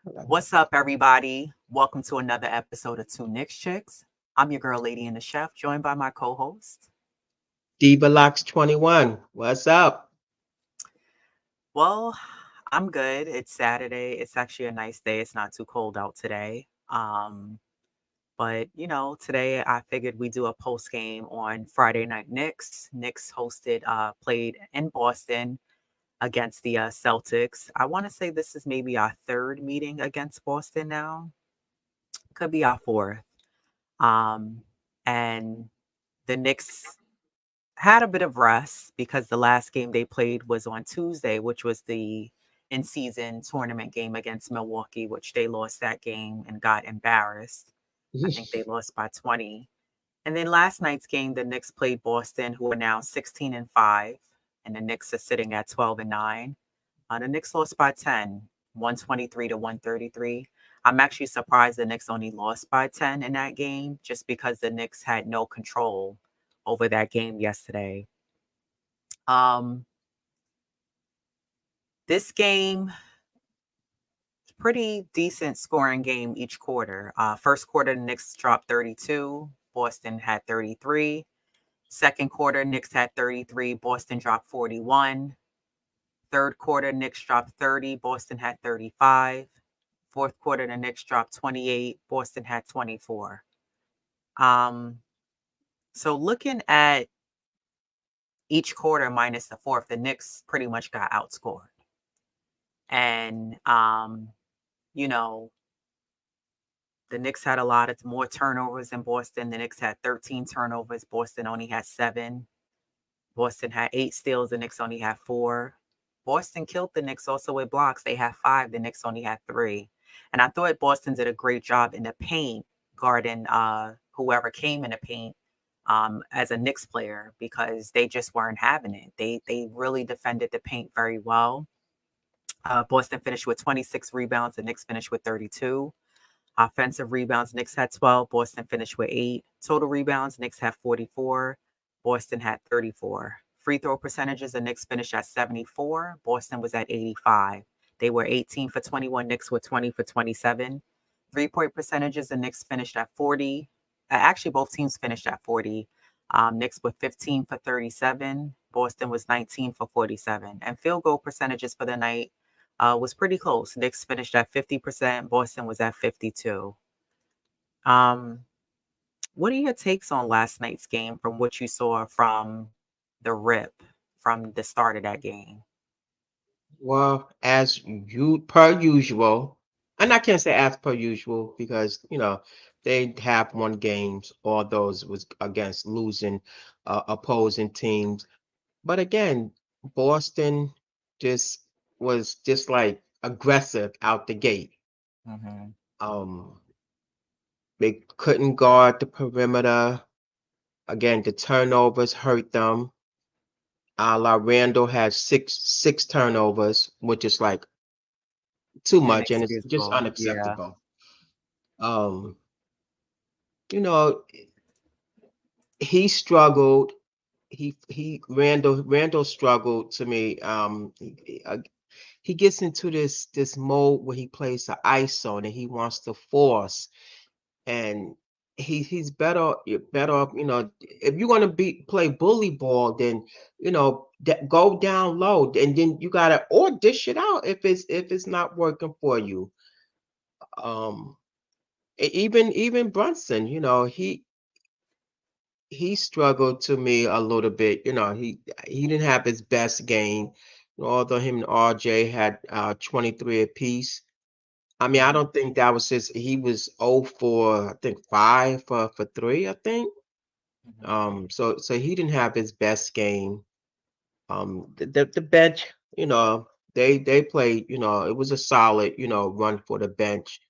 What's up, everybody? Welcome to another episode of Two Knicks Chicks. I'm your girl, Lady and the Chef, joined by my co-host. Diva Locks 21. What's up? Well, I'm good. It's Saturday. It's actually a nice day. It's not too cold out today. But today I figured we do a post game on Friday Night Knicks. Knicks played in Boston against the Celtics. I want to say this is maybe our third meeting against Boston now. Could be our fourth. Um, and the Knicks had a bit of rest because the last game they played was on Tuesday, which was the in season tournament game against Milwaukee, which they lost that game and got embarrassed. I think they lost by 20. And then last night's game, the Knicks played Boston, who are now 16-5, and the Knicks are sitting at 12-9. The Knicks lost by 10, 123 to 133. I'm actually surprised the Knicks only lost by 10 in that game, just because the Knicks had no control over that game yesterday. Um, this game, pretty decent scoring game each quarter. First quarter, the Knicks dropped 32. Boston had 33. Second quarter, Knicks had 33. Boston dropped 41. Third quarter, Knicks dropped 30. Boston had 35. Fourth quarter, the Knicks dropped 28. Boston had 24. Um, so looking at each quarter minus the fourth, the Knicks pretty much got outscored. And you know, the Knicks had a lot of more turnovers than Boston. The Knicks had 13 turnovers. Boston only had 7. Boston had 8 steals. The Knicks only had 4. Boston killed the Knicks also with blocks. They had 5. The Knicks only had 3. And I thought Boston did a great job in the paint guarding whoever came in the paint as a Knicks player because they just weren't having it. They really defended the paint very well. Boston finished with 26 rebounds. The Knicks finished with 32. Offensive rebounds, Knicks had 12. Boston finished with 8. Total rebounds, Knicks had 44. Boston had 34. Free throw percentages, the Knicks finished at 74. Boston was at 85. They were 18 for 21. Knicks were 20 for 27. Three-point percentages, the Knicks finished at 40. Actually, both teams finished at 40. Knicks were 15 for 37. Boston was 19 for 47. And field goal percentages for the night was pretty close. Knicks finished at 50%. Boston was at 52. Um, what are your takes on last night's game from what you saw from the rip from the start of that game? Well, as you per usual, and I can't say as per usual because they have won games. All those was against losing opposing teams. But again, Boston just was just like aggressive out the gate. Hmm. Um, they couldn't guard the perimeter. Again, the turnovers hurt them. La Randall had six turnovers, which is like too much, and it's just Inexcusable. Yeah. unacceptable. Um, you know, he struggled. Randall struggled to me. He gets into this mode where he plays the ISO and he wants to force, and he's better off. If you're gonna play bully ball, then go down low, and then you gotta or dish it out if it's not working for you. Um, even Brunson, he struggled to me a little bit. He didn't have his best game, although him and RJ had 23 apiece. I mean, I Hmm. don't think that was his. He was 0 for I think 5 for 3. I think. Hmm. So he didn't have his best game. The bench, they played. It was a solid run for the bench.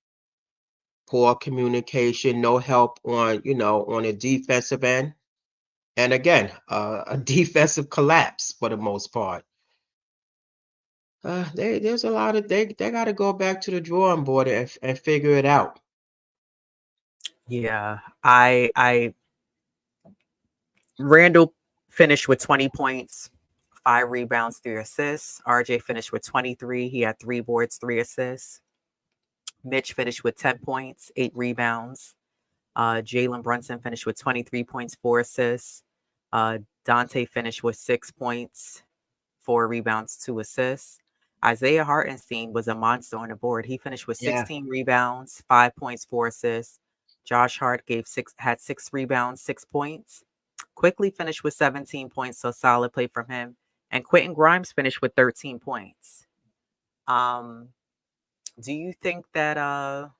Poor communication, no help on a defensive end, and again, a defensive collapse for the most part. There's a lot of they got to go back to the drawing board and figure it out. Yeah. I Randall finished with 20 points, 5 rebounds, 3 assists. RJ finished with 23. He had 3 boards, 3 assists. Mitch finished with 10 points, 8 rebounds. Jalen Brunson finished with 23 points, 4 assists. Uh, Dante finished with 6 points, 4 rebounds, 2 assists. Isaiah Hartenstein was a monster on the board. He finished with Yeah. 16 rebounds, 5 points, 4 assists. Josh Hart had 6 rebounds, 6 points. Quickly finished with 17 points, so solid play from him. And Quentin Grimes finished with 13 points. Um, do you think that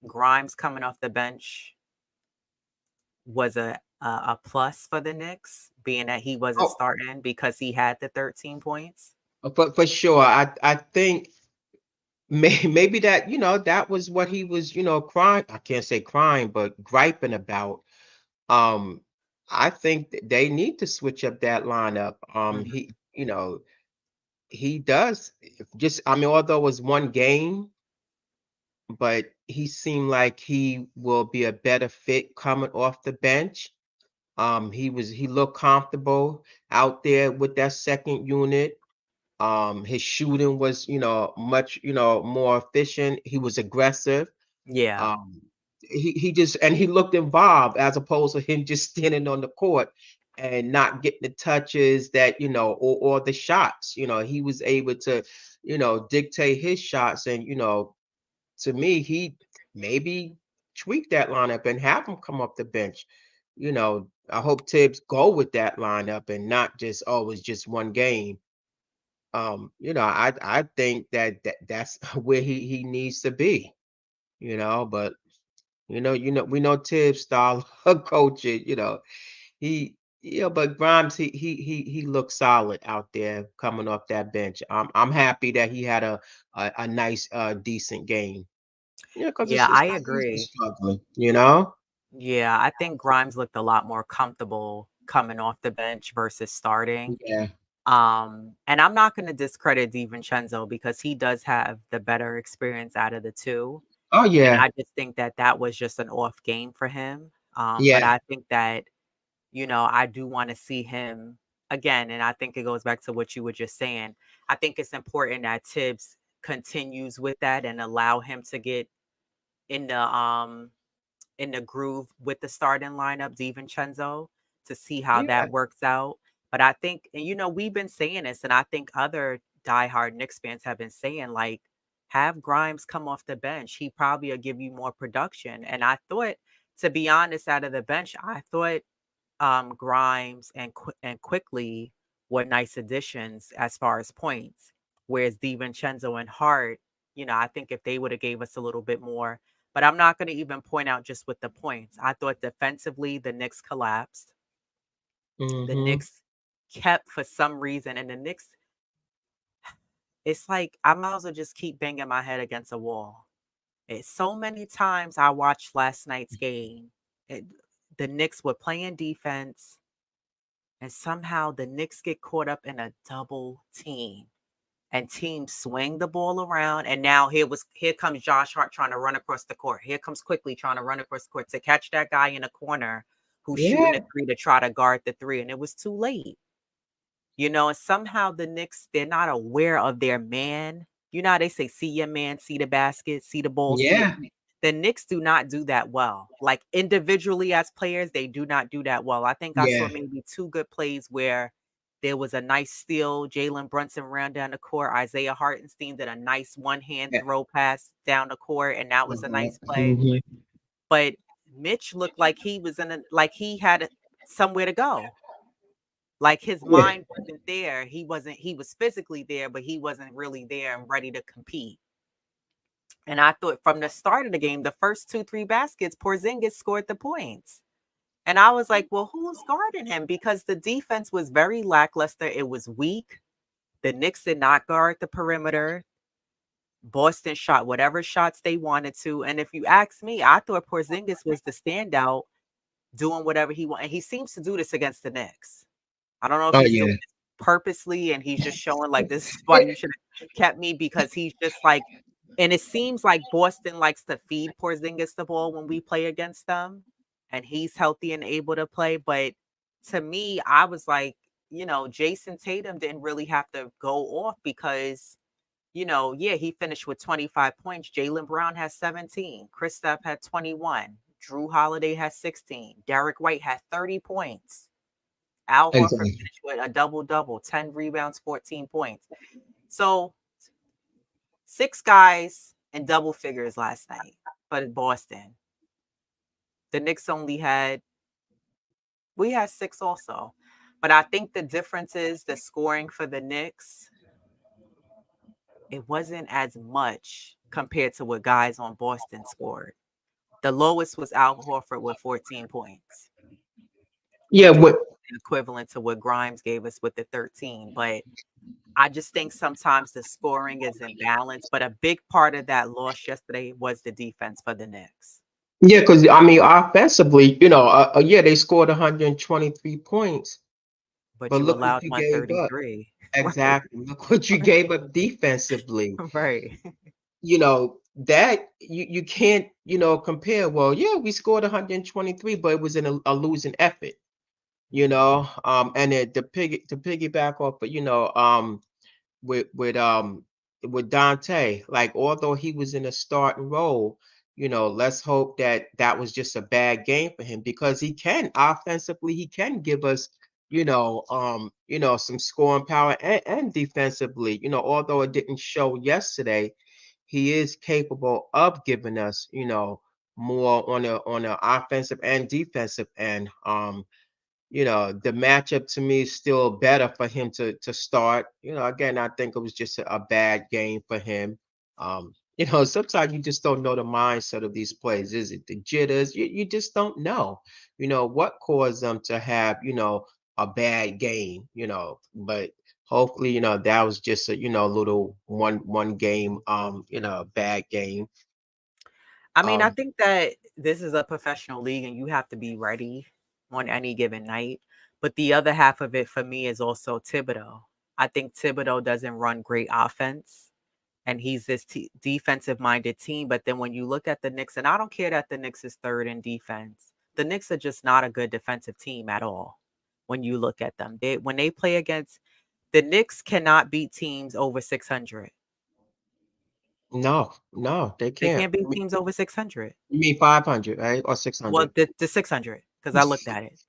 Grimes coming off the bench was a plus for the Knicks, being that he wasn't Oh, starting because he had the 13 points? for sure. I think maybe that, that was what he was, crying. I can't say crying, but griping about. Um, I think they need to switch up that lineup. Mhm. He does just, I mean, although it was one game, but he seemed like he will be a better fit coming off the bench. He looked comfortable out there with that second unit. His shooting was, much, more efficient. He was aggressive. Yeah. Um, he just, and he looked involved as opposed to him just standing on the court and not getting the touches that, or the shots. He was able to, dictate his shots. And, to me, he maybe tweak that lineup and have him come up the bench. I hope Tibbs go with that lineup and not just, oh, it's just one game. I think that's where he needs to be, but we know Tibbs style of coaching, but Grimes, he looks solid out there coming off that bench. I'm happy that he had a nice decent game. Yeah, because Yeah, it's I not easy agree. struggling. Yeah, I think Grimes looked a lot more comfortable coming off the bench versus starting. Yeah. And I'm not going to discredit DiVincenzo because he does have the better experience out of the two. Oh And yeah. I just think that that was just an off game for him. But Yeah. I think that, I do want to see him again. And I think it goes back to what you were just saying. I think it's important that Tibbs continues with that and allow him to get in the groove with the starting lineup, DiVincenzo, to see how Yeah. that works out. But I think, and we've been saying this, and I think other diehard Knicks fans have been saying, like, have Grimes come off the bench. He probably will give you more production. And I thought, to be honest, out of the bench, I thought Grimes and Quickly were nice additions as far as points. Whereas DiVincenzo and Hart, I think if they would have gave us a little bit more, but I'm not going to even point out just with the points. I thought defensively the Knicks collapsed. The Mm-hmm. Knicks kept for some reason, and the Knicks, it's like I might as well just keep banging my head against a wall. It's so many times I watched last night's game. It, the Knicks were playing defense, and somehow the Knicks get caught up in a double team. And teams swing the ball around. And now here comes Josh Hart trying to run across the court. Here comes Quickly trying to run across the court to catch that guy in the corner who's shooting Yeah. a three to try to guard the three. And it was too late. And somehow the Knicks, they're not aware of their man. How they say, see your man, see the basket, see the ball, see it. Yeah. The Knicks do not do that well. Like individually as players, they do not do that well. I think I saw Yeah. maybe two good plays where there was a nice steal. Jalen Brunson ran down the court. Isaiah Hartenstein did a nice one hand Yeah. throw pass down the court, and that was a nice play. Mhm. But Mitch looked like like he had somewhere to go. Like his Yeah. mind wasn't there. He was physically there, but he wasn't really there and ready to compete. And I thought from the start of the game, the first 2, 3 baskets, Porzingis scored the points. And I was like, well, who's guarding him? Because the defense was very lackluster. It was weak. The Knicks did not guard the perimeter. Boston shot whatever shots they wanted to. And if you ask me, I thought Porzingis was the standout doing whatever he wanted. And he seems to do this against the Knicks. I don't know if Oh he's doing yeah. this purposely and he's just showing like this is why you should have kept me because he's just like, and it seems like Boston likes to feed Porzingis the ball when we play against them, and he's healthy and able to play. But to me, I was like, Jason Tatum didn't really have to go off because yeah, he finished with 25 points. Jaylen Brown has 17. Kristaps had 21. Drew Holiday has 16. Derek White had 30 points. Al Horford Exactly. finished with a double double, 10 rebounds, 14 points. So six guys in double figures last night for Boston. The Knicks only had, we had six also. But I think the difference is the scoring for the Knicks, it wasn't as much compared to what guys on Boston scored. The lowest was Al Horford with 14 points, Yeah, which was what equivalent to what Grimes gave us with the 13. But I just think sometimes the scoring is imbalanced. But a big part of that loss yesterday was the defense for the Knicks. yeah, because I mean, offensively, yeah, they scored 123 points, But but you look what allowed you gave up. 133. Right. Exactly. Look what you gave up defensively. Right. That you can't, compare. Well, yeah, we scored 123, but it was in a losing effort. And then to piggyback off, but with with um with Dante, like although he was in a starting role, let's hope that that was just a bad game for him because he can offensively, he can give us, some scoring power and defensively, although it didn't show yesterday, he is capable of giving us, more on a offensive and defensive end. The matchup to me is still better for him to start. Again, I think it was just a bad game for him. Sometimes you just don't know the mindset of these players. Is it the jitters? You just don't know, what caused them to have, a bad game, but hopefully, that was just a, little one game, bad game. I mean, I Um, think that this is a professional league and you have to be ready on any given night. But the other half of it for me is also Thibodeau. I think Thibodeau doesn't run great offense and he's this defensive minded team. But then when you look at the Knicks, and I don't care that the Knicks is third in defense, the Knicks are just not a good defensive team at all. When you look at them, when they play against the Knicks, cannot beat teams over 600. no, no, they They can't. can't beat teams over 600. You mean 500, right? Or Well, 600? the 600 because I looked at it.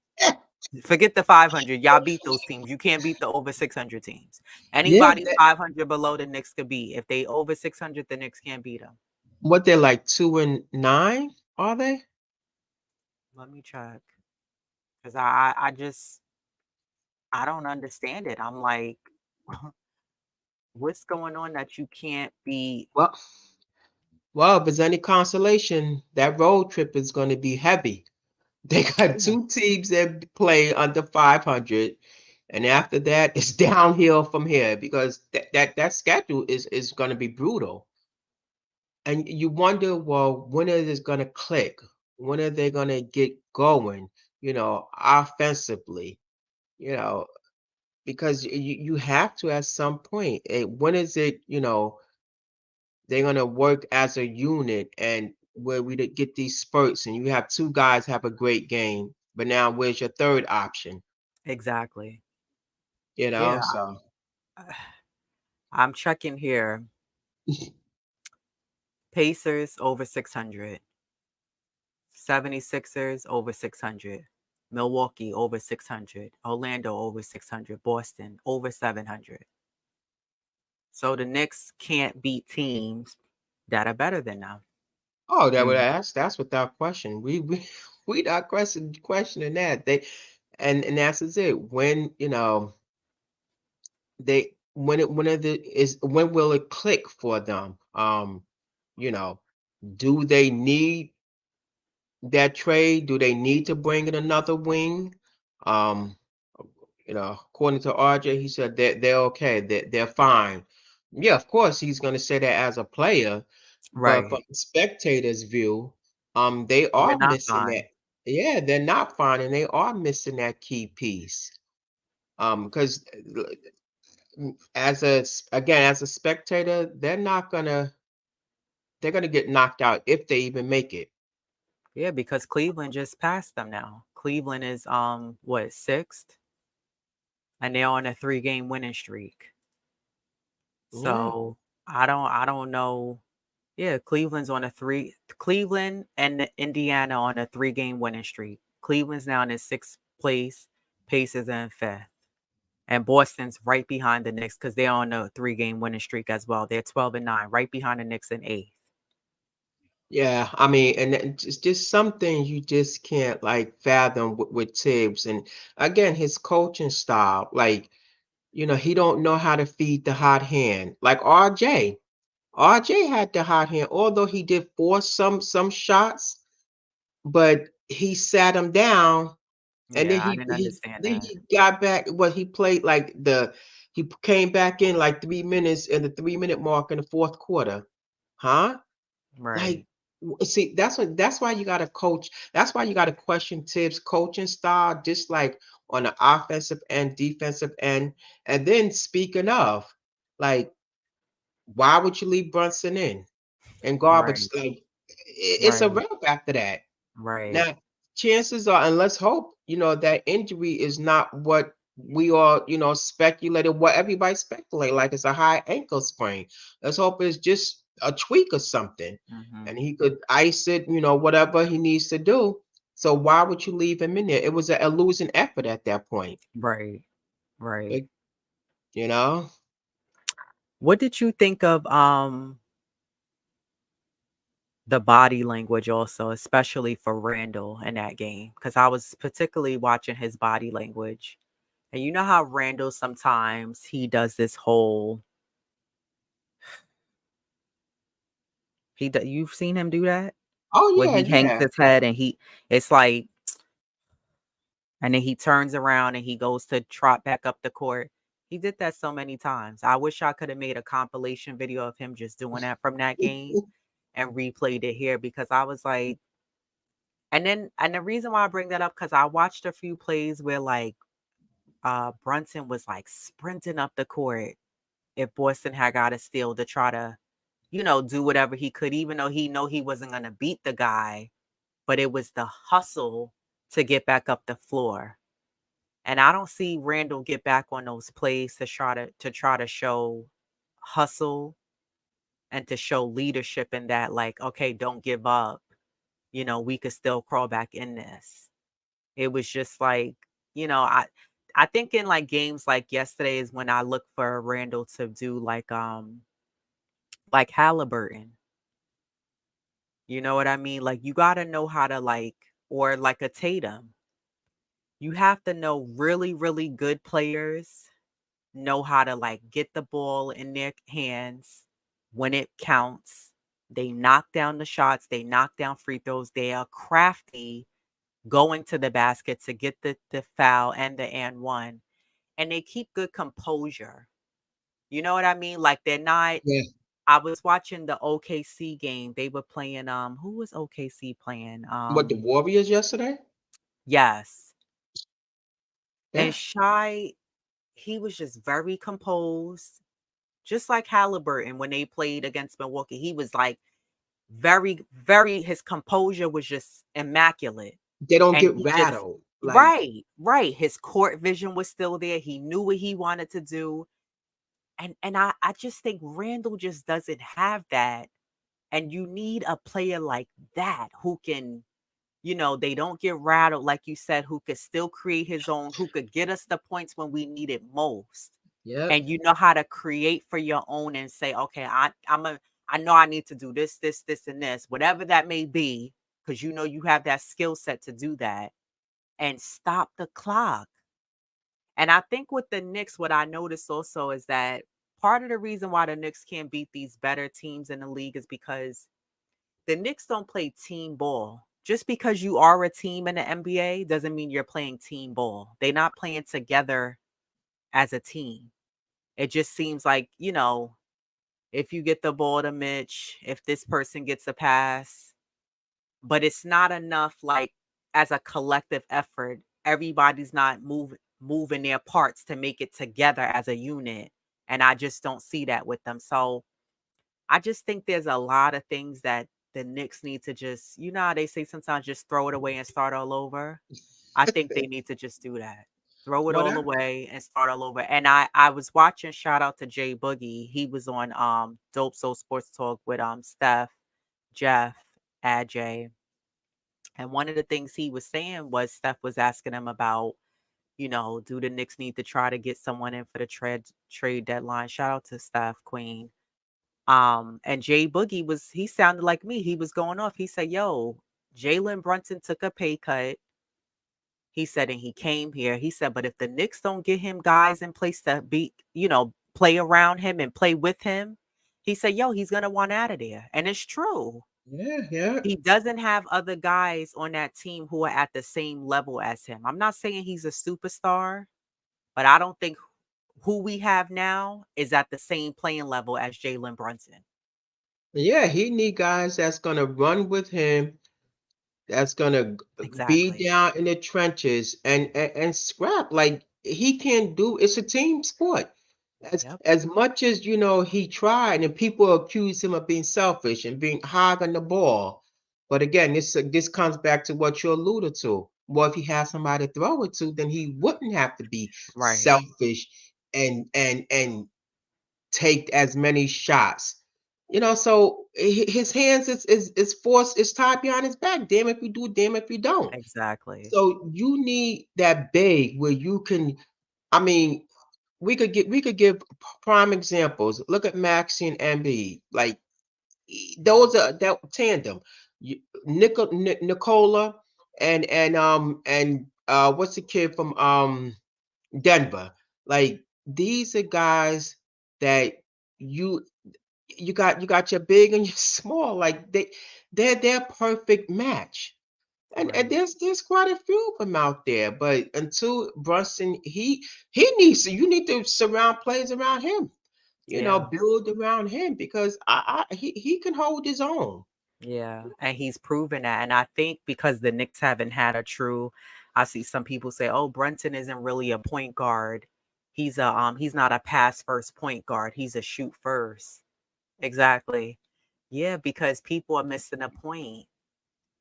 Forget the 500. Y'all beat those teams. You can't beat the over 600 teams. Yeah, Anybody 500 below the Knicks could beat. If they over 600, the Knicks can't beat them. what they're like 2-9, are they? Let me check because I just I don't understand it. I'm like, what's going on that you can't beat? Well, well, if there's any consolation, that road trip is going to be heavy. They got Yeah, two teams that play under 500, and after that, it's downhill from here because that schedule is going to be brutal. And you wonder, well, when is it going to click? When are they going to get going? Offensively. You know, because you have to at some point. When is it, they're gonna work as a unit and where we get these spurts and you have two guys have a great game, but now where's your third option? exactly. You know, Yeah, so I'm checking here. Pacers over 600. 76ers over 600. Milwaukee over 600. Orlando over 600. Boston over 700. So the Knicks can't beat teams that are better than them. oh, that would Mm. that's without question. We not questioning that. And that's is it. When they when it is when will it click for them? You know, do they need that trade? Do they need to bring in another wing? Um, according to RJ, he said that they're okay, they're fine. Yeah, of course, he's going to say that as a player, but from Right. the spectators' view, they They're are not missing that. fine. Yeah, they're not fine, and they are missing that key piece. Because as a spectator, they're gonna get knocked out if they even make it. Yeah, because Cleveland just passed them now. Cleveland is what, sixth? And they're on a 3-game winning streak. Yeah. So I don't know. Yeah, Cleveland and Indiana on a 3-game winning streak. Cleveland's now in 6th place, Pacers in 5th. And Boston's right behind the Knicks because they're on a 3-game winning streak as well. They're 12-9, right behind the Knicks in 8th. Yeah, I mean, and it's just something you just can't like fathom with Tibbs. And again, his coaching style, like, he don't know how to feed the hot hand. Like RJ. RJ had the hot hand, although he did force some shots, but he sat him down, and then Yeah, I he didn't he understand then that. he got back. What he played like he came back in like 3 minutes in the 3 minute mark in the fourth quarter, huh? Like, Right. see, that's why you got to coach. That's why you got to question Tibbs' coaching style, just like on the offensive and defensive end. And then speaking of, like, why would you leave Brunson in and garbage? Right. Like, it's a Right. wrap after that. Right. Now, chances are, and let's hope, that injury is not what we all, speculated, what everybody speculated, like it's a high ankle sprain. Let's hope it's just a tweak or something. And Mhm. he could ice it, whatever he needs to do. So why would you leave him in there? It was a losing effort at that point. Right. Right. It- you know? What did you think of the body language also, especially for Randall in that game? Because I was particularly watching his body language. And you know how Randall sometimes he does this whole you've seen him do that? Oh Where yeah, he hangs yeah. his head and it's like, and then he turns around and he goes to trot back up the court. He did that so many times. I wish I could have made a compilation video of him just doing that from that game and replayed it here because I was like, and the reason why I bring that up because I watched a few plays where like Brunson was like sprinting up the court if Boston had got a steal to try to, do whatever he could, even though he know he wasn't gonna beat the guy, but it was the hustle to get back up the floor. And I don't see Randall get back on those plays to try to show hustle and to show leadership in that, like, okay, don't give up. We could still crawl back in this. It was just like, I think in like games like yesterday is when I look for Randall to do like Halliburton. You know what I mean? Like you gotta know how to like or like a Tatum. You have to know really, really good players know how to like get the ball in their hands when it counts. They knock down the shots, they knock down free throws. They are crafty going to the basket to get the foul and the and one. And they keep good composure. You know what I mean? Like they're not Yeah. I was watching the OKC game. They were playing who was OKC playing? What, the Warriors yesterday? Yes. And Yeah. Shy, he was just very composed, just like Halliburton when they played against Milwaukee. He was like very, very, his composure was just immaculate. They don't And get he just, rattled. Like, right, right. His court vision was still there. He knew what he wanted to do. And I just think Randall just doesn't have that. And you need a player like that who can, they don't get rattled, like you said, who could still create his own, who could get us the points when we need it most. yep. And you know how to create for your own and say, okay, I know I need to do this, and this, whatever that may be, because you have that skill set to do that and stop the clock. And I think with the Knicks, what I noticed also is that part of the reason why the Knicks can't beat these better teams in the league is because the Knicks don't play team ball. Just because you are a team in the NBA doesn't mean you're playing team ball. They're not playing together as a team. It just seems like, if you get the ball to Mitch, if this person gets a pass, but it's not enough like as a collective effort. Everybody's not moving their parts to make it together as a unit. And I just don't see that with them. So I just think there's a lot of things that the Knicks need to just, how they say sometimes just throw it away and start all over. I think they need to just do that. throw it What all I away and start all over. And I was watching, shout out to Jay Boogie. He was on Dope Soul Sports Talk with Steph, Jeff, Aj. And one of the things he was saying was Steph was asking him about, do the Knicks need to try to get someone in for the trade deadline? Shout out to Steph Queen. And Jay Boogie he sounded like me. He was going off. He said, yo, Jalen Brunson took a pay cut. He said, and he came here. He said, but if the Knicks don't get him guys in place to play around him and play with him, he said, yo, he's gonna want out of there. And it's true. Yeah, yeah. He doesn't have other guys on that team who are at the same level as him. I'm not saying he's a superstar, but I don't think who we have now is at the same playing level as Jalen Brunson. Yeah, he need guys that's gonna run with him, that's gonna be Exactly. down in the trenches and scrap. Like he can do. It's a team sport. Yep. As much as he tried, and people accuse him of being selfish and being hog on the ball. But again, this comes back to what you alluded to. Well, if he had somebody to throw it to, then he wouldn't have to be Right. selfish and take as many shots. So his hands is forced, is tied behind his back. Damn if you do, damn if you don't. Exactly. So you need that big where you can. I mean, we could give prime examples. Look at Maxi and Embiid. Like those are that tandem. Nicola and what's the kid from Denver? Like these are guys that you you got your big and your small. Like they're perfect match. And Right. there's quite a few of them out there, but until Brunson, he needs to you need to surround players around him, Yeah. build around him because he can hold his own. Yeah. And he's proven that. And I think because the Knicks haven't had a true, I see some people say, oh, Brunson isn't really a point guard. He's not a pass first point guard. He's a shoot first. Exactly. Yeah, because people are missing a point.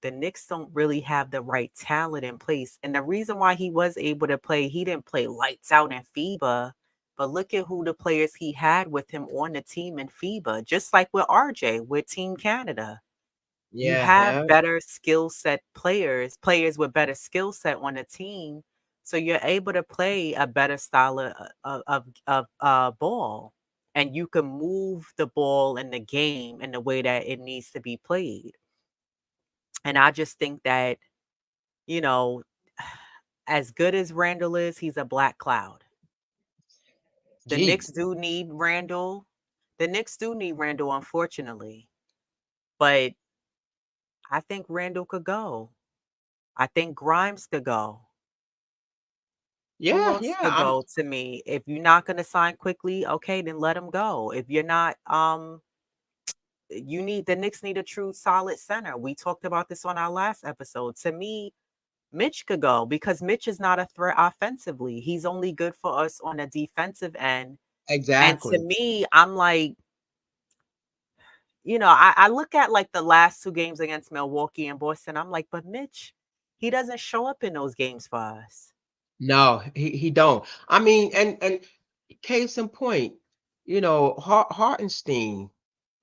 The Knicks don't really have the right talent in place. And the reason why he was able to play, he didn't play lights out in FIBA, but look at who the players he had with him on the team in FIBA, just like with RJ, with Team Canada. You Yeah, have yeah, better skill set players with better skill set on the team. So you're able to play a better style of ball. And you can move the ball in the game in the way that it needs to be played. And I just think that you know, as good as Randall is, he's a black cloud. The Knicks jeez, do need Randall. The Knicks do need Randall, unfortunately. But I think Randall could go. I think Grimes could go. Who yeah, else yeah. could go to me? If you're not going to sign quickly, okay, then let him go. If you're not, the Knicks need a true solid center. We talked about this on our last episode. To me, Mitch could go because Mitch is not a threat offensively. He's only good for us on the defensive end. And to Exactly. me, I'm like, I look at like the last two games against Milwaukee and Boston. I'm like, but Mitch, he doesn't show up in those games for us. No, he don't. I mean, and case in point, Hartenstein.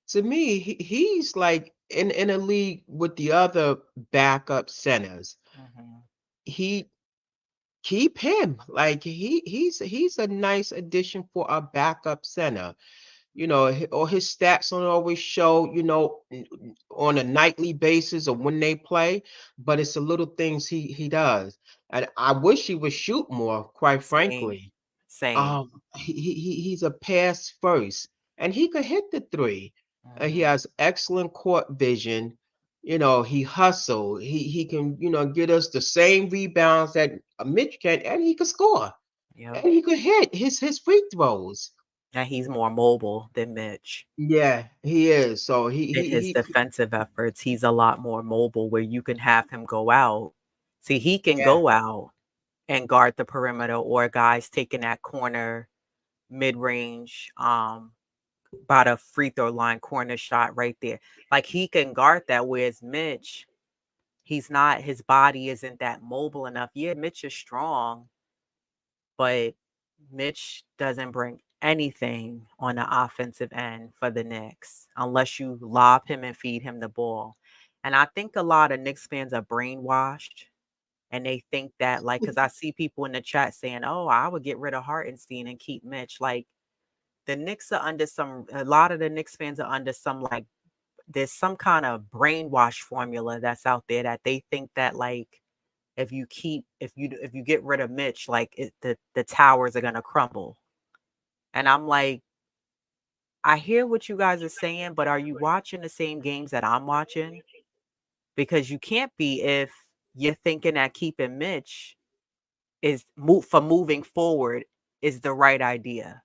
To me, he's like in a league with the other backup centers. Mhm. He keep him like he's a nice addition for a backup center. Or his stats don't always show, on a nightly basis or when they play, but it's the little things he does. And I wish he would shoot more, quite Same, frankly. same. He's a pass first, and he could hit the three. He Mhm. has excellent court vision. He hustle. He can get us the same rebounds that Mitch can, and he can score, Yep. and he could hit his free throws. And he's more mobile than Mitch. Yeah, he is. So In his defensive efforts, he's a lot more mobile where you can have him go out. See, he can yeah, go out and guard the perimeter or guys taking that corner mid-range by the free throw line corner shot right there. Like he can guard that, whereas Mitch, his body isn't that mobile enough. Yeah, Mitch is strong, but Mitch doesn't bring anything on the offensive end for the Knicks unless you lob him and feed him the ball. And I think a lot of Knicks fans are brainwashed and they think that, like, because I see people in the chat saying, oh, I would get rid of Hartenstein and keep Mitch. Like, the Knicks are under a lot of the Knicks fans are under some, like, there's some kind of brainwash formula that's out there that they think that, like, if you get rid of Mitch, like the towers are gonna crumble. And I'm like, I hear what you guys are saying, but are you watching the same games that I'm watching? Because you can't be if you're thinking that keeping Mitch moving forward is the right idea.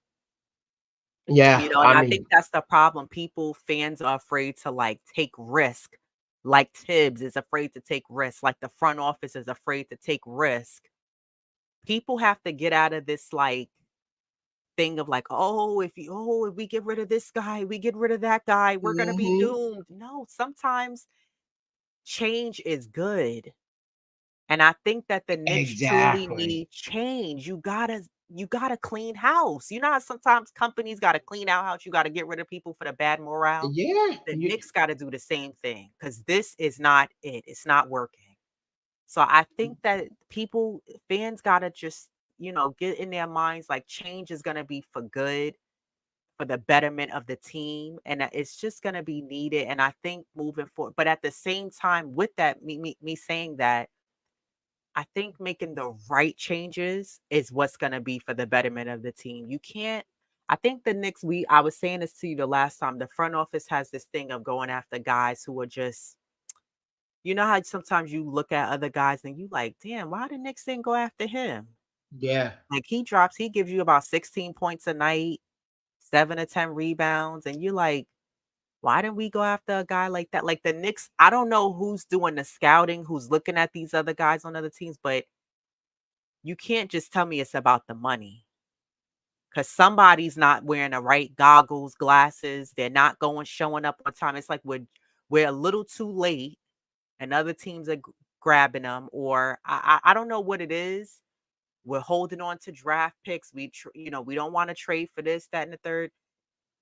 Yeah, And I I think mean, that's the problem. Fans are afraid to, like, take risk. Like Tibbs is afraid to take risks. Like the front office is afraid to take risk. People have to get out of this, like, thing of like, if we get rid of this guy, we get rid of that guy, we're gonna be mhm, doomed. No, sometimes change is good. And I think that the Knicks truly exactly. need change. You gotta clean house. You know how sometimes companies gotta clean out house, you gotta get rid of people for the bad morale. Yeah, The Knicks gotta do the same thing because this is not it. It's not working. So I think that fans gotta just, get in their minds like change is gonna be for good, for the betterment of the team, and that it's just gonna be needed. And I think moving forward, but at the same time, with that, me saying that, I think making the right changes is what's gonna be for the betterment of the team. You can't. I think the Knicks. I was saying this to you the last time. The front office has this thing of going after guys who are just. You know how sometimes you look at other guys and you like, damn, why the Knicks didn't go after him? yeah. Like he gives you about 16 points a night, 7 to 10 rebounds, and you're like, why didn't we go after a guy like that? Like the Knicks, I don't know who's doing the scouting, who's looking at these other guys on other teams, but you can't just tell me it's about the money. Cause somebody's not wearing the right goggles, glasses. They're not showing up on time. It's like we're a little too late, and other teams are grabbing them, or I don't know what it is. We're holding on to draft picks. We don't want to trade for this, that, and the third.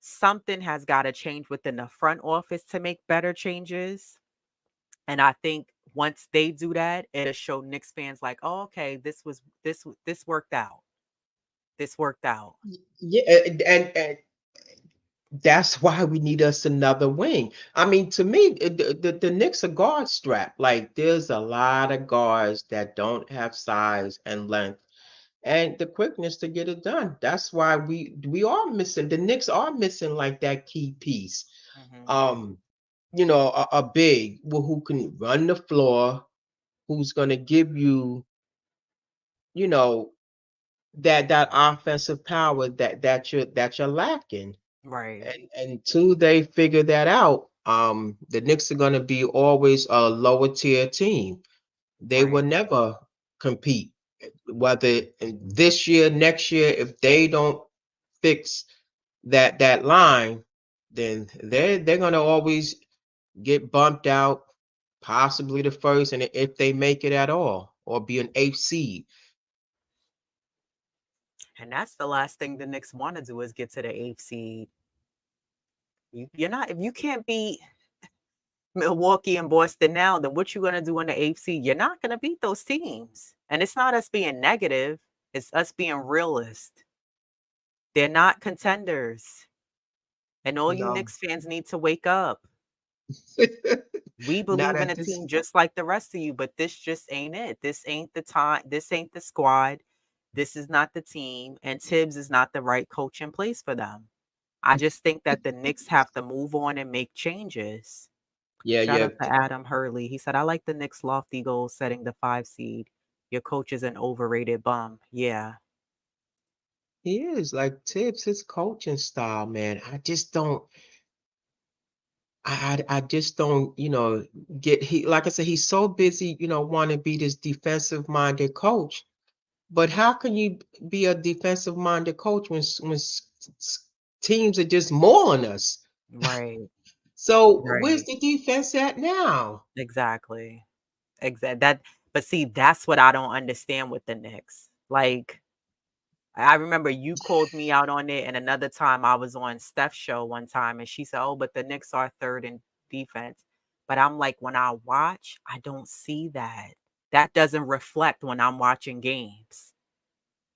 Something has got to change within the front office to make better changes. And I think once they do that, it'll show Knicks fans like, oh, okay, this worked out. This worked out. Yeah, and that's why we need us another wing. I mean, to me, the Knicks are guard strapped. Like, there's a lot of guards that don't have size and length and the quickness to get it done. That's why we are missing. The Knicks are missing like that key piece. Hmm. Um, a big who can run the floor, who's going to give you, you know, that offensive power that you're lacking. Right. And until they figure that out, the Knicks are going to be always a lower tier team. They Right. will never compete. Whether this year, next year, if they don't fix that line, then they're going to always get bumped out, possibly the first, and if they make it at all, or be an eighth seed. And that's the last thing the Knicks want to do is get to the eighth seed. You're not, if you can't beat Milwaukee and Boston now, then what you gonna do in the eighth seed? You're not gonna beat those teams. And it's not us being negative, it's us being realist. They're not contenders. And all you No, Knicks fans need to wake up. We not believe in at a this. team just like the rest of you, but this just ain't it. This ain't the time. This ain't the squad. This is not the team. And Tibbs is not the right coach in place for them. I just think that the Knicks have to move on and make changes. Yeah, Shout yeah. out to Adam Hurley. He said, I like the Knicks' lofty goal setting the 5 seed. Your coach is an overrated bum. Yeah. He is like Tibbs, his coaching style, man. I just don't, get he like I said, he's so busy, want to be this defensive minded coach. But how can you be a defensive minded coach when teams are just mauling us? Right. So where's Right. the defense at now? Exactly. Exactly. But see, that's what I don't understand with the Knicks. Like, I remember you called me out on it, and another time I was on Steph's show one time, and she said, "Oh, but the Knicks are third in defense." But I'm like, when I watch, I don't see that. That doesn't reflect when I'm watching games.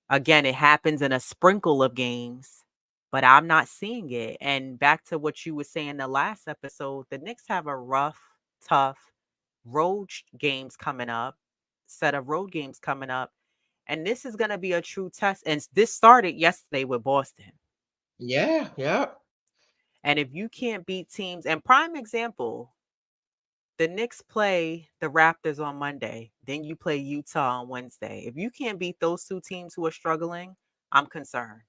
Again, it happens in a sprinkle of games, but I'm not seeing it. And back to what you were saying the last episode, the Knicks have a rough, tough games coming up, set of road games coming up. And this is going to be a true test. And this started yesterday with Boston. Yeah, yeah, And if you can't beat teams, and prime example, the Knicks play the Raptors on Monday, then you play Utah on Wednesday. If you can't beat those two teams who are struggling, I'm concerned.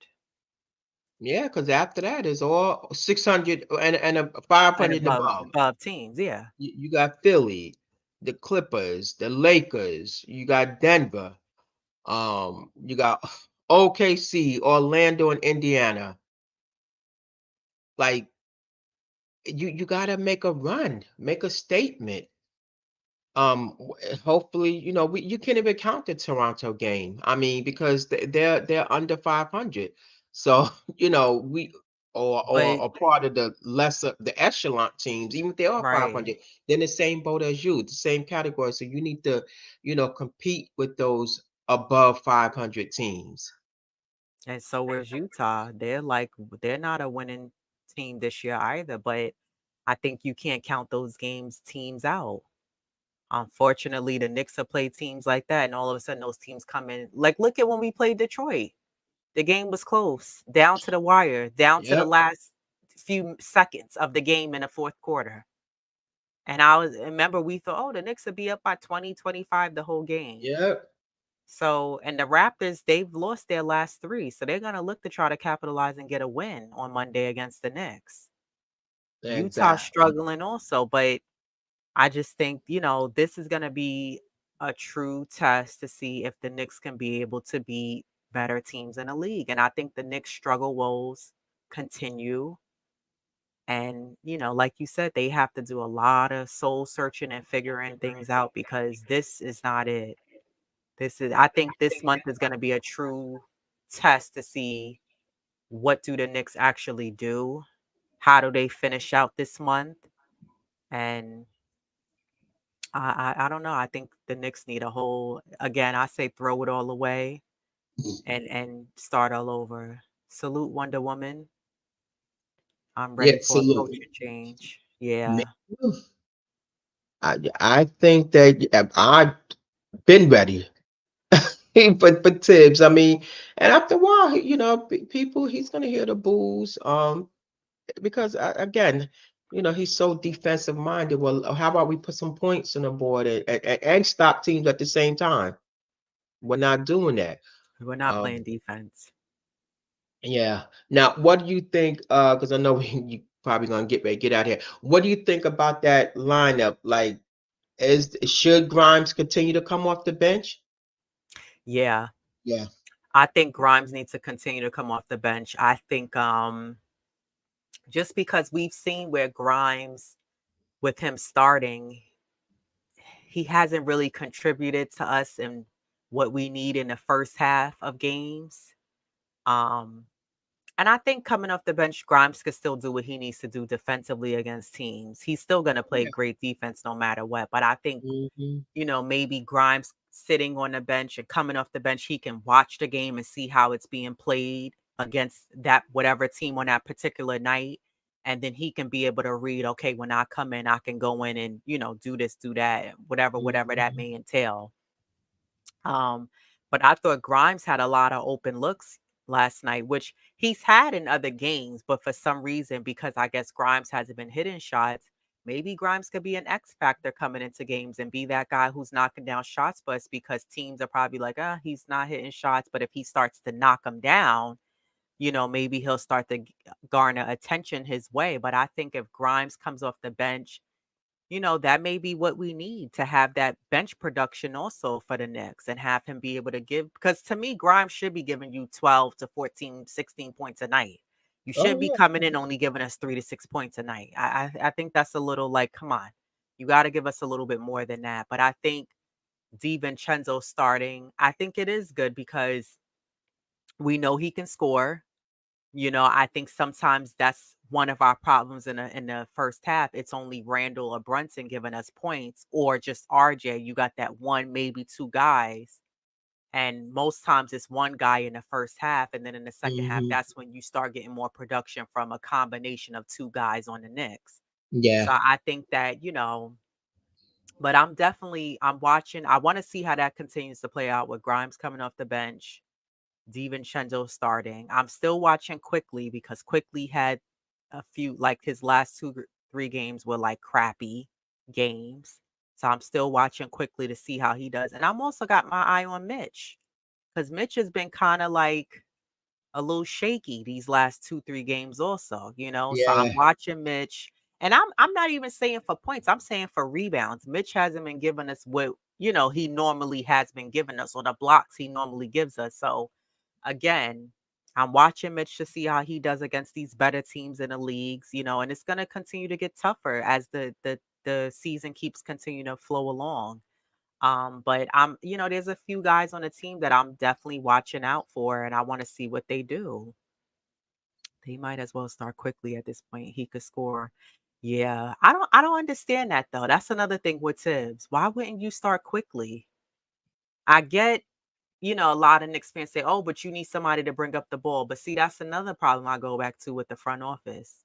yeah. Because after that is all 600 and a five And hundred above. above teams, yeah. You got Philly, the Clippers, the Lakers. You got Denver. You got OKC, Orlando, and Indiana. Like you got to make a run, make a statement. Hopefully, you can't even count the Toronto game. I mean, because they're under 500. So, we or But a part of the echelon teams, even if they are right. 500, they're in the same boat as you, the same category. So you need to, compete with those above 500 teams. And so is Utah. They're not a winning team this year either, but I think you can't count those teams out. Unfortunately, the Knicks have played teams like that, and all of a sudden those teams come in. Like, look at when we played Detroit. The game was close, down to the wire, down to the Yep, last few seconds of the game in the fourth quarter. And remember we thought, oh, the Knicks would be up by 20, 25 the whole game. yep, So, and the Raptors, they've lost their last three. So they're going to look to try to capitalize and get a win on Monday against the Knicks. Utah exactly. struggling also, but I just think, this is going to be a true test to see if the Knicks can be able to beat better teams in the league. And I think the Knicks struggle woes continue. And, like you said, they have to do a lot of soul searching and figuring things out because this is not it. I think this month is going to be a true test to see what do the Knicks actually do? How do they finish out this month? And I don't know. I think the Knicks need a whole again, I say throw it all away and start all over. Salute Wonder Woman. I'm Yeah, ready for a absolutely. culture change. Me Yeah. too. I think that I've been ready. But Tibbs, I mean, and after a while, people, he's gonna hear the boos, because again, he's so defensive minded. Well, how about we put some points on the board and stop teams at the same time? We're not doing that. We're not Um, playing defense. yeah. Now, what do you think? Because I know you probably gonna get ready, get out here. What do you think about that lineup? Like, should Grimes continue to come off the bench? Yeah. Yeah. I think Grimes needs to continue to come off the bench. I think just because we've seen where Grimes with him starting, he hasn't really contributed to us in what we need in the first half of games. Um, and I think coming off the bench, Grimes could still do what he needs to do defensively against teams. He's still going to play Yeah. great defense no matter what. But I think, Hmm. maybe Grimes sitting on the bench and coming off the bench, he can watch the game and see how it's being played against that whatever team on that particular night. And then he can be able to read, okay, when I come in, I can go in and, do this, do that, whatever that Hmm. may entail. Um, but I thought Grimes had a lot of open looks last night, which he's had in other games, but for some reason, because I guess Grimes hasn't been hitting shots, maybe Grimes could be an X factor coming into games and be that guy who's knocking down shots for us because teams are probably like, he's not hitting shots. But if he starts to knock them down, maybe he'll start to garner attention his way. But I think if Grimes comes off the bench, that may be what we need to have that bench production also for the Knicks and have him be able to give. Because to me, Grimes should be giving you 12 to 14, 16 points a night. You Oh should be yeah. coming in only giving us 3 to 6 points a night. I think that's a little like, come on, you got to give us a little bit more than that. But I think DiVincenzo starting, I think it is good because We know he can score. I think sometimes that's one of our problems in the first half. It's only Randall or Brunson giving us points, or just RJ. You got that one, maybe two guys. And most times it's one guy in the first half. And then in the second half, Hmm. that's when you start getting more production from a combination of two guys on the Knicks. Yeah. So I think that, but I'm watching. I want to see how that continues to play out with Grimes coming off the bench, DiVincenzo starting. I'm still watching Quickly because Quickly had a few, like his last three games were like crappy games. So I'm still watching Quickly to see how he does. And I'm also got my eye on Mitch because Mitch has been kind of like a little shaky these last 2, 3 games also. So I'm Yeah. watching Mitch. And I'm not even saying for points. I'm saying for rebounds. Mitch hasn't been giving us what he normally has been giving us, or the blocks he normally gives us. So again, I'm watching Mitch to see how he does against these better teams in the leagues, and it's gonna continue to get tougher as the season keeps continuing to flow along. But there's a few guys on the team that I'm definitely watching out for, and I want to see what they do. They might as well start Quickly at this point. He could score. Yeah, I don't understand that though. That's another thing with Tibbs. Why wouldn't you start Quickly? I get, a lot of Knicks fans say, "Oh, but you need somebody to bring up the ball." But see, that's another problem I go back to with the front office.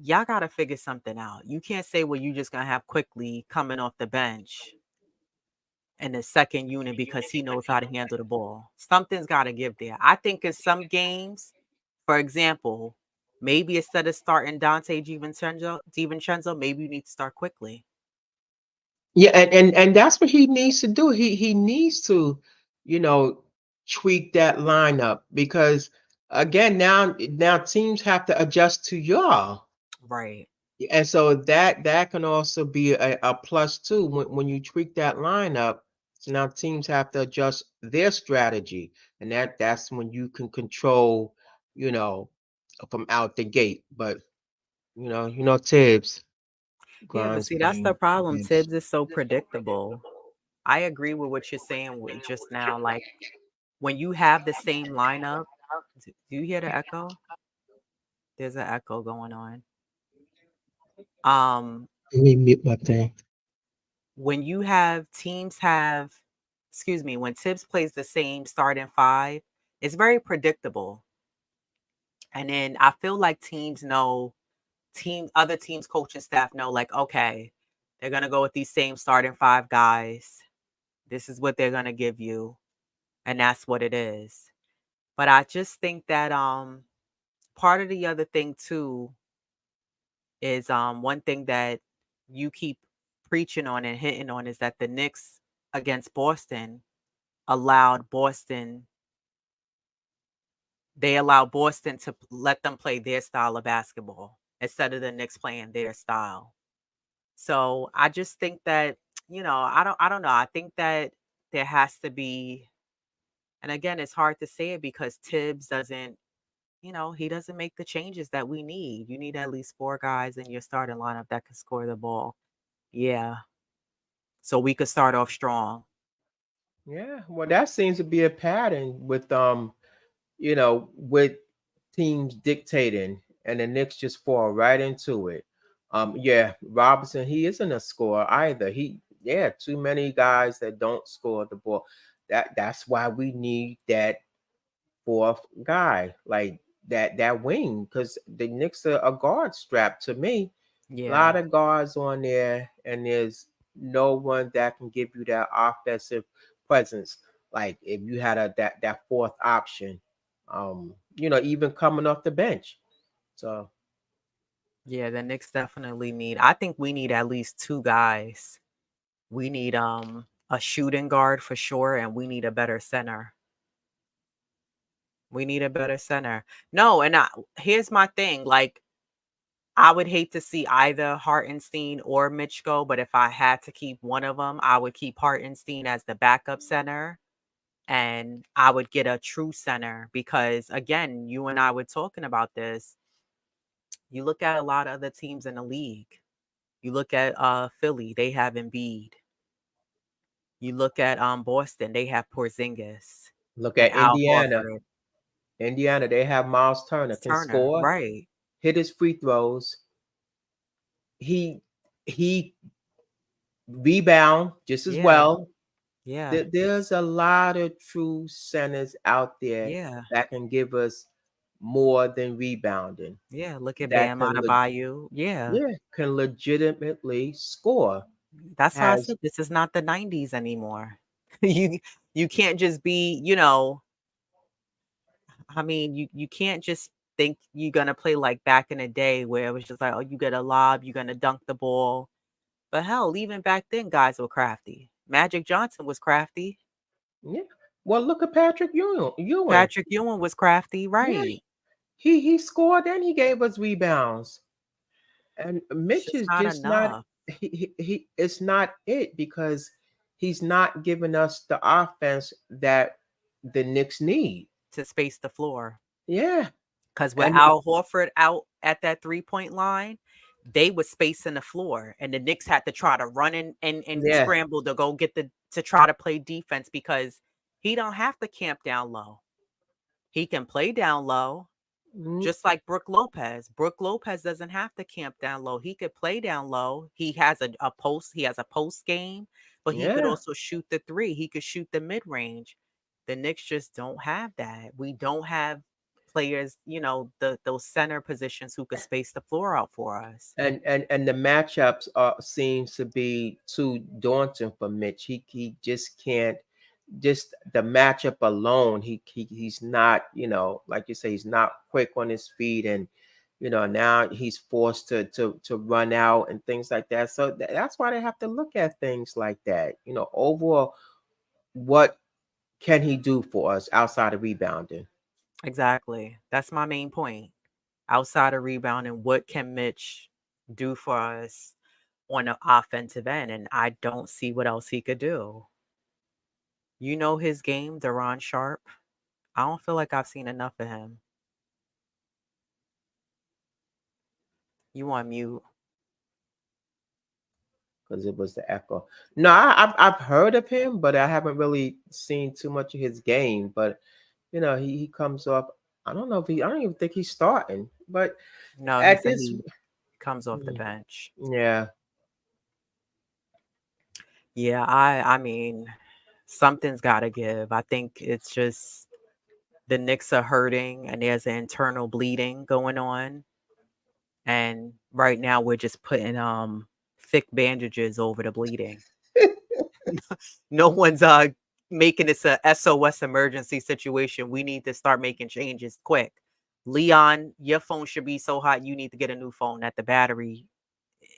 Y'all got to figure something out. You can't say, "Well, you just gonna have Quickly coming off the bench in the second unit because he knows how to handle the ball." Something's got to give there. I think in some games, for example, maybe instead of starting Dante DiVincenzo, maybe you need to start Quickly. Yeah, and that's what he needs to do. He needs to, you know, tweak that lineup because again, now teams have to adjust to y'all. Right. And so that can also be a plus too when you tweak that lineup. So now teams have to adjust their strategy, and that's when you can control, you know, from out the gate. But Tibbs, Yeah, but Grimes see, that's the playing problem. against. Tibbs is so predictable. I agree with what you're saying just now. Like when you have the same lineup, do you hear the echo? There's an echo going on. Um, Let me mute my thing. when you have teams have, excuse me, when Tibbs plays the same starting five, it's very predictable. And then I feel like teams know, other teams, coaching staff know, like, okay, they're gonna go with these same starting five guys. This is what they're gonna give you, and that's what it is. But I just think that part of the other thing too is one thing that you keep preaching on and hitting on is that the Knicks against Boston allowed Boston they allowed Boston to let them play their style of basketball instead of the Knicks playing their style. So I just think that, I don't know. I think that there has to be, and again, it's hard to say it because Tibbs he doesn't make the changes that we need. You need at least four guys in your starting lineup that can score the ball. Yeah. So we could start off strong. Yeah, well, that seems to be a pattern with teams dictating, and the Knicks just fall right into it. Yeah, Robinson, he isn't a scorer either. Yeah, too many guys that don't score the ball. That's why we need that fourth guy, like that wing, because the Knicks are a guard strap to me. A Yeah. lot of guards on there, and there's no one that can give you that offensive presence. Like if you had that fourth option, even coming off the bench. So Yeah, the Knicks definitely I think we need at least two guys. We need a shooting guard for sure, and we need a better center. We need a better center. No, and here's my thing. Like, I would hate to see either Hartenstein or Mitch go, but if I had to keep one of them, I would keep Hartenstein as the backup center, and I would get a true center because, again, you and I were talking about this. You look at a lot of other teams in the league. You look at Philly, they have Embiid. You look at Boston, they have Porzingis. Look and at Al Indiana. Horford. Indiana, they have Miles Turner, can Turner, score, right. hit his free throws. He rebound just as Yeah, well. yeah, There's a lot of true centers out there yeah, that can give us more than rebounding. yeah. Look at That Bam can le- Adebayo. Yeah. yeah, can legitimately score. That's why I Has said this is not the 90s anymore. You you can't just be, you know, I mean, you can't just think you're gonna play like back in the day where it was just like, oh, you get a lob, you're gonna dunk the ball. But hell, even back then, guys were crafty. Magic Johnson was crafty. yeah. Well, look at Patrick Ewing. Ewing. Patrick Ewing was crafty, Yeah, right? he scored and he gave us rebounds. And It's Mitch just is not just not enough he it's not it because he's not giving us the offense that the Knicks need. to space the floor. Yeah. Because with And Al Horford out at that 3-point line, they was spacing the floor, and the Knicks had to try to run in and yeah. scramble to go get the to try to play defense because he don't have to camp down low. He can play down low, Mm, just like Brook Lopez. Brook Lopez doesn't have to camp down low. He could play down low. He has a post. He has a post game, but he could yeah. also shoot the three. He could shoot the mid range. The Knicks just don't have that. We don't have players, you know, those center positions who could space the floor out for us. And the matchups are seems to be too daunting for Mitch. He just can't just the matchup alone, he's not, like you say, he's not quick on his feet, and now he's forced to run out and things like that. So that's why they have to look at things like that. Overall, what can he do for us outside of rebounding? Exactly. That's my main point. Outside of rebounding, what can Mitch do for us on the offensive end? And I don't see what else he could do. You know his game, Deron Sharp. I don't feel like I've seen enough of him. You on mute. Because it was the echo. No, I've heard of him, but I haven't really seen too much of his game. But he comes off. I don't even think he's starting. But No, he at said this, he comes off the mm, bench. yeah, Yeah, I mean, something's got to give. I think it's just the Knicks are hurting and there's an internal bleeding going on. And right now we're just putting thick bandages over the bleeding. No one's making this a SOS emergency situation. We need to start making changes quick. Leon, your phone should be so hot you need to get a new phone that the battery,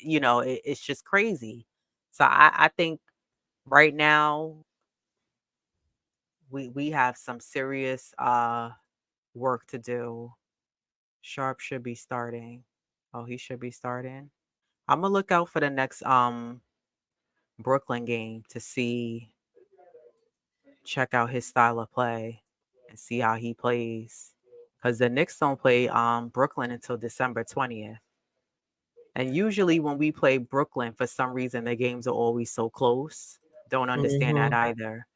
it's just crazy. So I think right now we have some serious work to do. Sharp should be starting. Oh, he should be starting. I'm gonna look out for the next Brooklyn game to see check out his style of play and see how he plays. Because the Knicks don't play Brooklyn until December 20th. And usually when we play Brooklyn, for some reason the games are always so close. Don't understand that hmm either.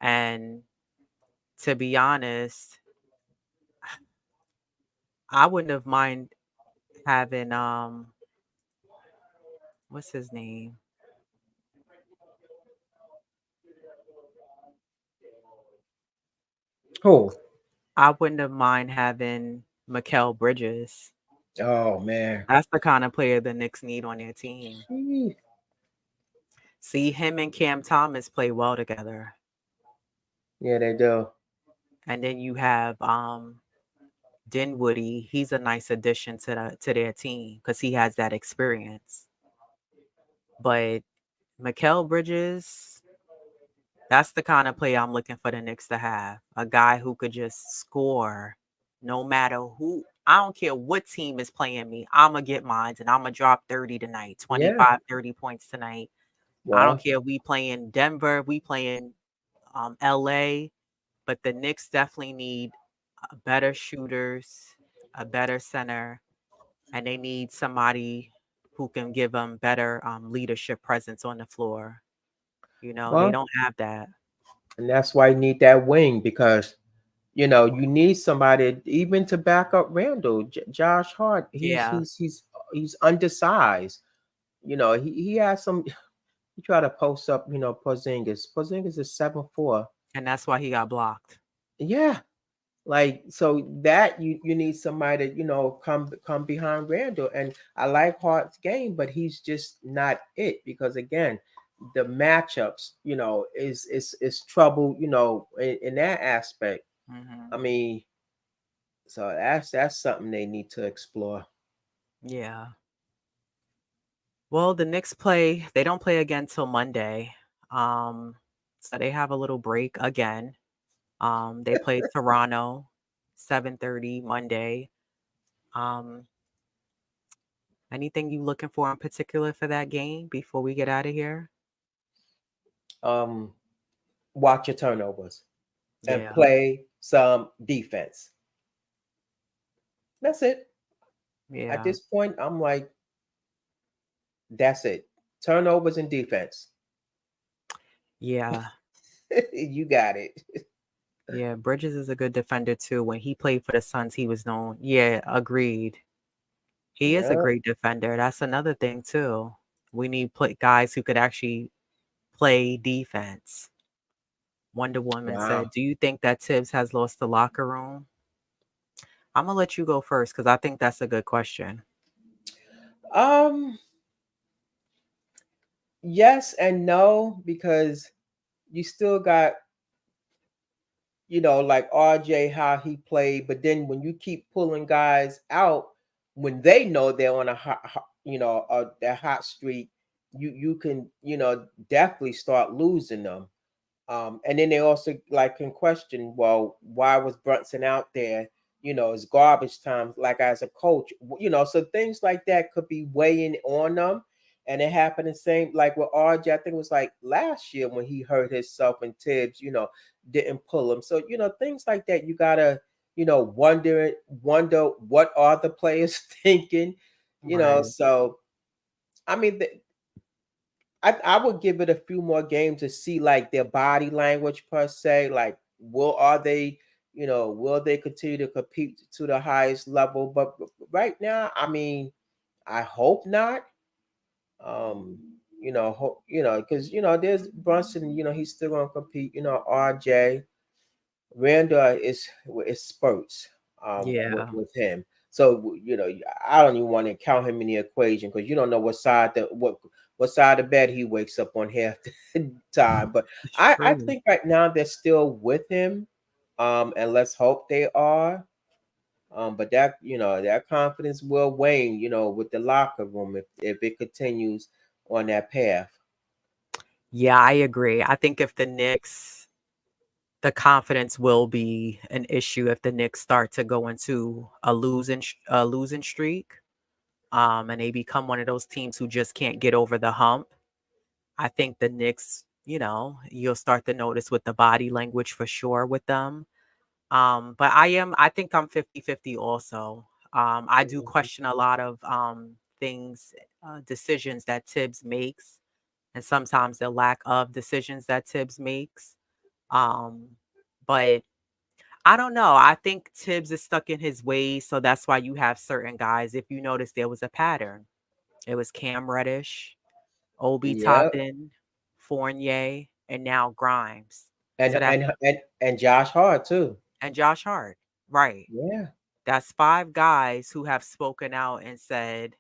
And to be honest, I wouldn't have mind having what's his name? Oh, I wouldn't have mind having Mikal Bridges. oh man. That's the kind of player the Knicks need on their team. Gee. See, him and Cam Thomas play well together. Yeah, they do. And then you have Dinwiddie. He's a nice addition to their team because he has that experience. But Mikal Bridges, that's the kind of player I'm looking for the Knicks to have. A guy who could just score no matter who. I don't care what team is playing me. I'm going to get mines and I'm going to drop 30 tonight, Yeah. 25, 30 points tonight. I don't Well, care if we playing Denver, we playing LA, but the Knicks definitely need better shooters, a better center, and they need somebody who can give them better leadership presence on the floor. They well, don't have that. And that's why you need that wing because you need somebody even to back up Randall. Josh Hart, Yeah, he's undersized. He has some. He tried to post up, Porzingis. Porzingis is 7'4". and that's why he got blocked. Yeah, like so that you need somebody to come behind Randall. And I like Hart's game, but he's just not it because again, the matchups, is trouble, in that aspect. I Hmm. mean, so that's something they need to explore. Yeah. Well, the Knicks play, they don't play again till Monday. Um, so they have a little break again. They play Toronto 7:30 Monday. Um, Anything you looking for in particular for that game before we get out of here? Um, watch your turnovers and Yeah. play some defense. That's it. At Yeah. this point, I'm like, that's it. Turnovers and defense. Yeah. You got it. Yeah. Bridges is a good defender too. When he played for the Suns, he was known. Yeah, agreed. He is a Yeah. great defender. That's another thing too. We need guys who could actually play defense. Wonder Woman Wow. said, "Do you think that Tibbs has lost the locker room?" I'm gonna let you go first because I think that's a good question. Um, yes and no, because you still got, like RJ, how he played, but then when you keep pulling guys out when they know they're on a that hot streak, you can, definitely start losing them. And then they also like can question, well, why was Brunson out there? It's garbage time, like as a coach, so things like that could be weighing on them. And it happened the same like with RJ. I think it was like last year when he hurt himself and Tibbs, didn't pull him. So, things like that you gotta, wonder what are the players thinking, Right. so I mean I would give it a few more games to see like their body language per se. Like, will they continue to compete to the highest level? But right now, I mean, I hope not. Um, because there's Brunson. He's still gonna compete. RJ. Randall is spurts with, Yeah. him. So I don't even want to count him in the equation because you don't know what side of bed he wakes up on half the time. But It's I true. think right now they're still with him, and let's hope they are. But that confidence will wane, with the locker room if it continues on that path. Yeah, I agree. I think if the Knicks, the confidence will be an issue if the Knicks start to go into a losing streak, and they become one of those teams who just can't get over the hump. I think the Knicks, you'll start to notice with the body language for sure with them. But I think I'm 50-50 also. I do Mhm. question a lot of things, decisions that Tibbs makes, and sometimes the lack of decisions that Tibbs makes. Um, but I don't know. I think Tibbs is stuck in his ways, so that's why you have certain guys. If you notice, there was a pattern. It was Cam Reddish, Obi Yeah, Toppin, Fournier, and now Grimes. and So that's and and and Josh Hart too. and Josh Hart. Right. Yeah, That's 5 guys who have spoken out and said,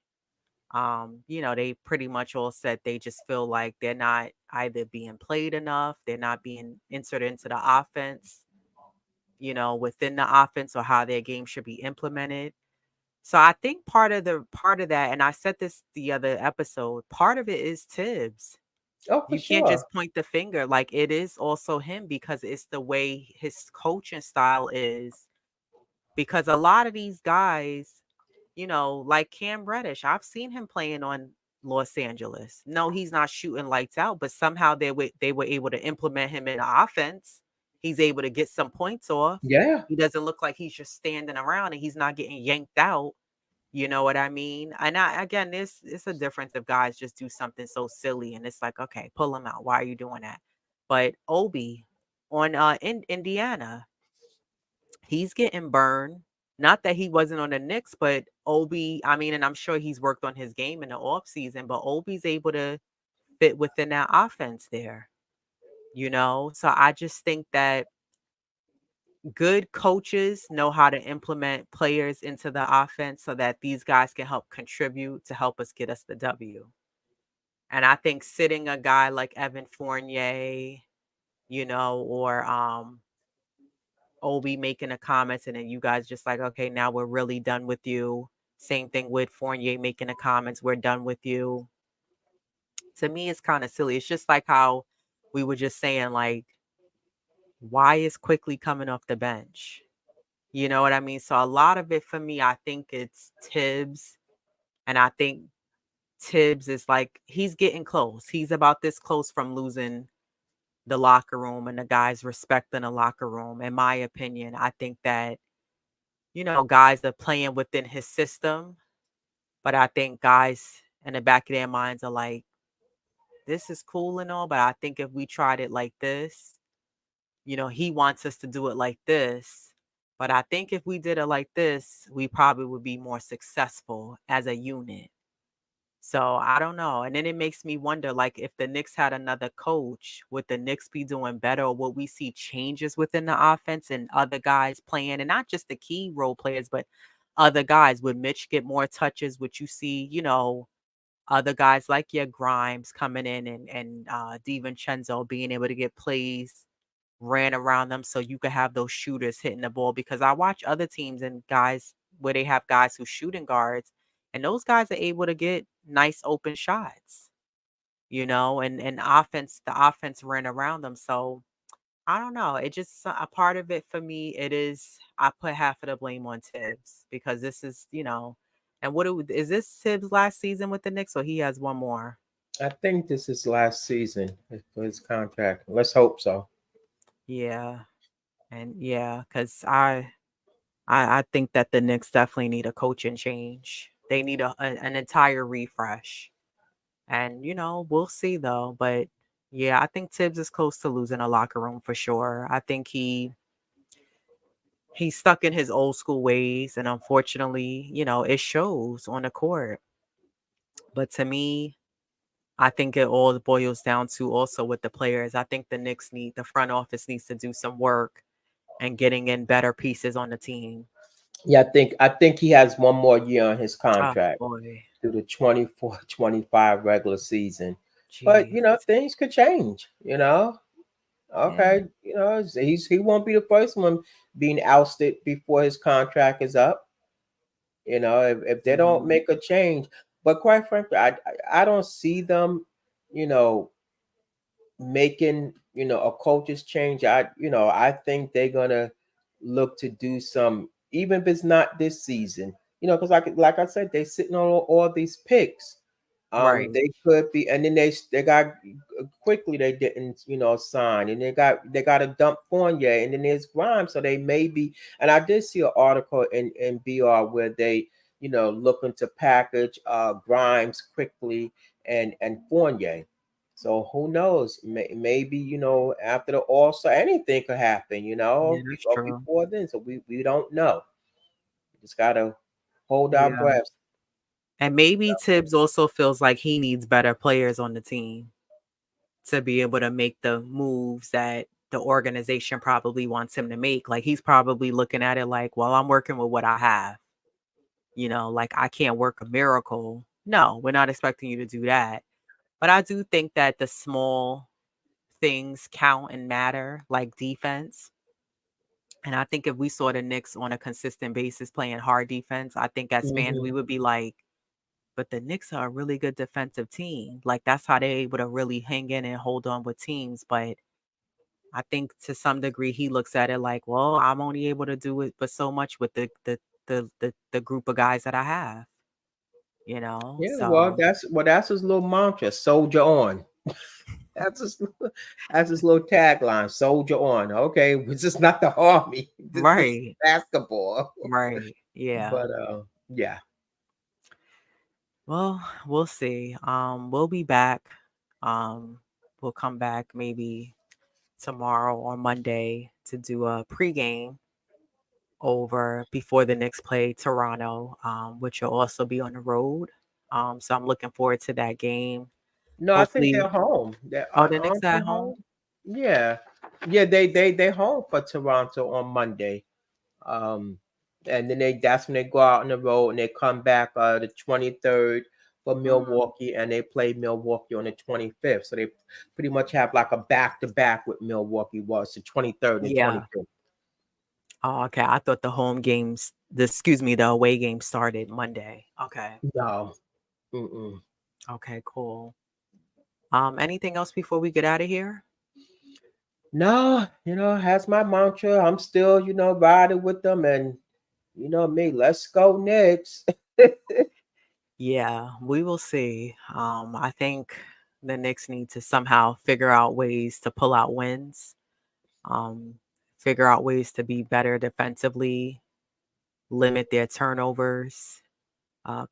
they pretty much all said they just feel like they're not either being played enough, they're not being inserted into the offense, within the offense or how their game should be implemented. So I think part of that, and I said this the other episode, part of it is Tibbs. oh for You can't sure. just point the finger. Like it is also him because it's the way his coaching style is. Because a lot of these guys, like Cam Reddish, I've seen him playing on Los Angeles. No, he's not shooting lights out, but somehow they were able to implement him in the offense. He's able to get some points off. Yeah. He doesn't look like he's just standing around and he's not getting yanked out. You know what I mean? And again, it's a difference if guys just do something so silly and it's like, okay, pull him out. Why are you doing that? But Obi on in Indiana. He's getting burned. Not that he wasn't on the Knicks, but Obi, I mean, and I'm sure he's worked on his game in the off season, but Obi's able to fit within that offense there, you know? So I just think that good coaches know how to implement players into the offense so that these guys can help contribute to help us get us the W. And I think sitting a guy like Evan Fournier, you know, or Obi making the comments and then you guys just like, okay, now we're really done with you. Same thing with Fournier making the comments, we're done with you. To me, it's kind of silly. It's just like how we were just saying, like, why is Quickly coming off the bench? You know what I mean? So a lot of it for me, I think it's Tibbs. And I think Tibbs is like, he's getting close. He's about this close from losing the locker room and the guys respecting the locker room. In my opinion, I think that, you know, guys are playing within his system, but I think guys in the back of their minds are like, this is cool and all, but I think if we tried it like this, you know, he wants us to do it like this. But I think if we did it like this, we probably would be more successful as a unit. So I don't know. And then it makes me wonder, like, if the Knicks had another coach, would the Knicks be doing better? Or would we see changes within the offense and other guys playing, and not just the key role players, but other guys? Would Mitch get more touches? Would you see, you know, other guys like your Grimes coming in and DiVincenzo being able to get plays ran around them so you could have those shooters hitting the ball? Because I watch other teams and guys where they have guys who shooting guards, and those guys are able to get nice open shots, you know, and the offense ran around them. So I don't know. It just a part of it for me. It is I put half of the blame on Tibbs because this is, you know, and is this Tibbs last season with the Knicks or he has one more? I think this is last season for his contract. Let's hope so. Yeah, and yeah, because I think that the Knicks definitely need a coaching change. They need an entire refresh. And, you know, we'll see though. But yeah, I think Tibbs is close to losing a locker room for sure. I think he's stuck in his old school ways. And unfortunately, you know, it shows on the court. But to me, I think it all boils down to also with the players. I think the front office needs to do some work and getting in better pieces on the team. Yeah, I think he has one more year on his Oh contract boy. through the 24-25 regular season. But Jeez. things could change. Yeah. Okay, he won't be the first one being ousted before his contract is up. If they don't Mhm. make a change, but quite frankly, I don't see them, you know, making a coach's change. I think they're gonna look to do some, even if it's not this season. Because like I said, they're sitting on all these picks. Right. They could be, and then they got quickly they didn't sign, and they got to dump Fournier, and then there's Grimes, so they may be. And I did see an article in BR where they looking to package Grimes quickly and Fournier. So who knows? Maybe after the All Star, anything could happen. Yeah, that's Or true. before then. So we don't know. Just gotta hold our Yeah. breath. And maybe Tibbs also feels like he needs better players on the team to be able to make the moves that the organization probably wants him to make. Like he's probably looking at it like, well, I'm working with what I have. You know, like I can't work a miracle. No, we're not expecting you to do that. But I do think that the small things count and matter, like defense. And I think if we saw the Knicks on a consistent basis playing hard defense, I think as fans we Hmm. would be like, but the Knicks are a really good defensive team. Like that's how they're able to really hang in and hold on with teams. But I think to some degree he looks at it like, well, I'm only able to do it but so much with the group of guys that I have, you know. Yeah, well, So that's his little mantra, soldier on. That's his that's his little tagline, soldier on. Okay, this is not the army. This is right, basketball. right. Yeah. But yeah. Well, we'll see. We'll be back. Um, we'll come back maybe tomorrow or Monday to do a pregame over before the Knicks play Toronto, which will also be on the road. So I'm looking forward to that game. No, I think they're Hopefully, home. They oh, the Knicks aren't are they at home. home? Yeah, yeah. They home for Toronto on Monday. Um, and then that's when they go out on the road and they come back the 23rd for Mm, Milwaukee and they play Milwaukee on the 25th. So they pretty much have like a back to back with Milwaukee was the 23rd and yeah. 25th. Oh, okay. I thought the home games, the away game started Monday. Okay. No. Mm-mm. Okay, cool. Anything else before we get out of here? No, has my mantra. I'm still, riding with them and me, let's go next. Yeah, we will see. I think the Knicks need to somehow figure out ways to pull out wins, um, figure out ways to be better defensively, limit their turnovers,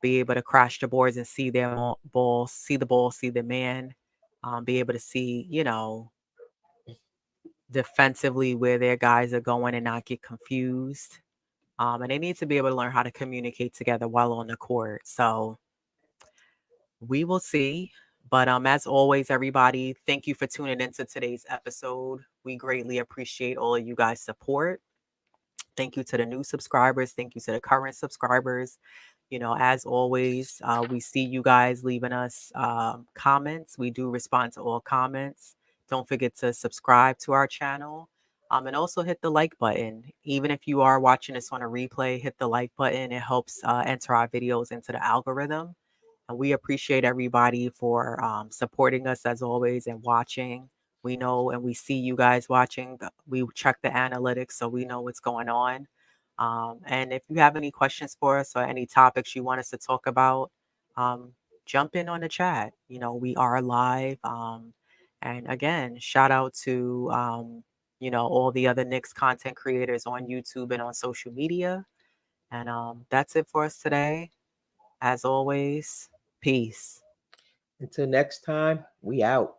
be able to crash the boards and see their ball, see the man, be able to see, defensively where their guys are going and not get confused. And they need to be able to learn how to communicate together while on the court. So we will see. But as always, everybody, thank you for tuning into today's episode. We greatly appreciate all of you guys' support. Thank you to the new subscribers. Thank you to the current subscribers. As always, we see you guys leaving us comments. We do respond to all comments. Don't forget to subscribe to our channel, and also hit the like button. Even if you are watching this on a replay, hit the like button. It helps enter our videos into the algorithm. And we appreciate everybody for supporting us as always and watching. We know and we see you guys watching. We check the analytics, so we know what's going on. And if you have any questions for us or any topics you want us to talk about, um, jump in on the chat. We are live. And again, shout out to, all the other Knicks content creators on YouTube and on social media. And that's it for us today. As always, peace. Until next time, we out.